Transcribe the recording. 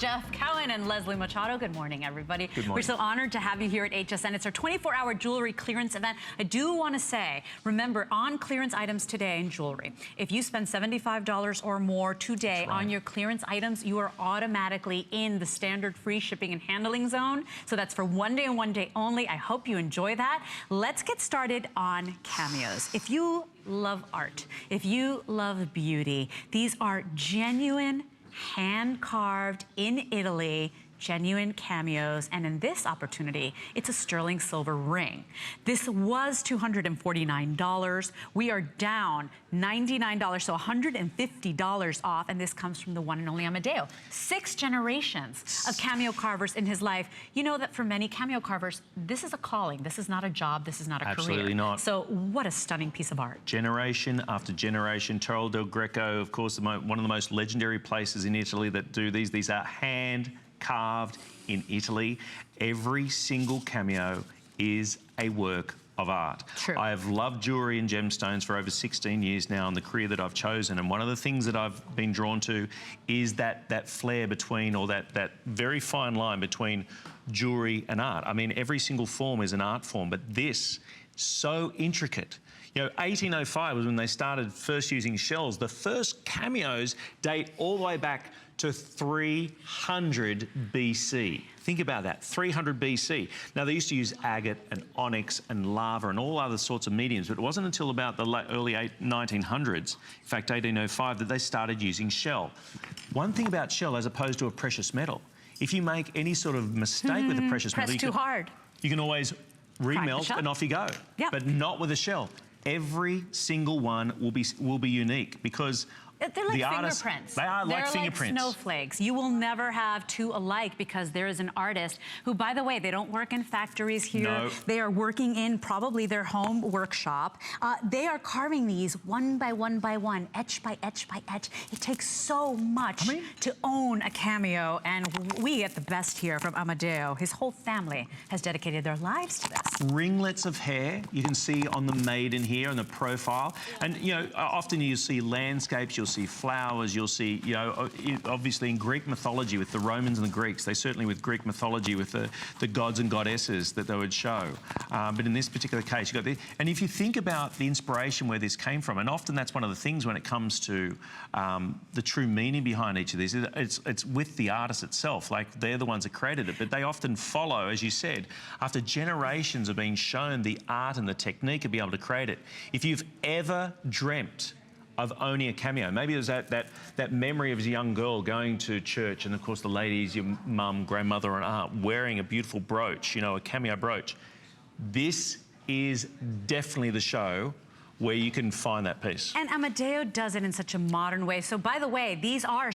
Jeff Cowan and Leslie Machado. Good morning, everybody. Good morning. We're so honored to have you here at HSN. It's our 24-hour jewelry clearance event. I do want to say, remember, on clearance items today in jewelry, if you spend $75 or more today on your clearance items, you are automatically in the standard free shipping and handling zone. So that's for one day and one day only. I hope you enjoy that. Let's get started on cameos. If you love art, if you love beauty, these are genuine, hand-carved in Italy, genuine cameos, and in this opportunity, it's a sterling silver ring. This was $249. We are down $99, so $150 off, and this comes from the one and only AMEDEO. 6 generations of cameo carvers in his life. You know that for many cameo carvers, this is a calling. This is not a job. This is not a career. Absolutely not. So what a stunning piece of art. Generation after generation. Torre del Greco, of course, one of the most legendary places in Italy that do these. These are hand-carved in Italy. Every single cameo is a work of art. True. I have loved jewelry and gemstones for over 16 years now in the career that I've chosen, and one of the things that I've been drawn to is that flair between, or that very fine line between jewelry and art. I mean, every single form is an art form, but this, so intricate. You know, 1805 was when they started first using shells. The first cameos date all the way back to 300 BC. Think about that, 300 BC. Now, they used to use agate and onyx and lava and all other sorts of mediums, but it wasn't until about the early 1900s, in fact, 1805, that they started using shell. One thing about shell, as opposed to a precious metal, if you make any sort of mistake with a precious metal, you can always remelt and off you go. Yep. But not with a shell. Every single one will be unique, because they're like the artists, fingerprints. They are like fingerprints. They're like snowflakes. You will never have two alike, because there is an artist who, by the way, they don't work in factories here. No. They are working in probably their home workshop. They are carving these one by one by one, etch by etch by etch. It takes so much to own a cameo, and we get the best here from AMEDEO. His whole family has dedicated their lives to this. Ringlets of hair, you can see on the maiden here in the profile. And, you know, often you see landscapes, you'll see flowers, you'll see, you know, obviously in Greek mythology with the Romans and the Greeks, they certainly with Greek mythology with the gods and goddesses that they would show. But in this particular case, you've got and if you think about the inspiration where this came from, and often that's one of the things when it comes to the true meaning behind each of these, it's with the artist itself. Like, they're the ones that created it, but they often follow, as you said, after generations of being shown the art and the technique of being able to create it. If you've ever dreamt of owning a cameo, maybe there's that memory of as a young girl going to church, and of course the ladies, your mum, grandmother and aunt, wearing a beautiful brooch, you know, a cameo brooch. This is definitely the show where you can find that piece. And AMEDEO does it in such a modern way. So, by the way, these are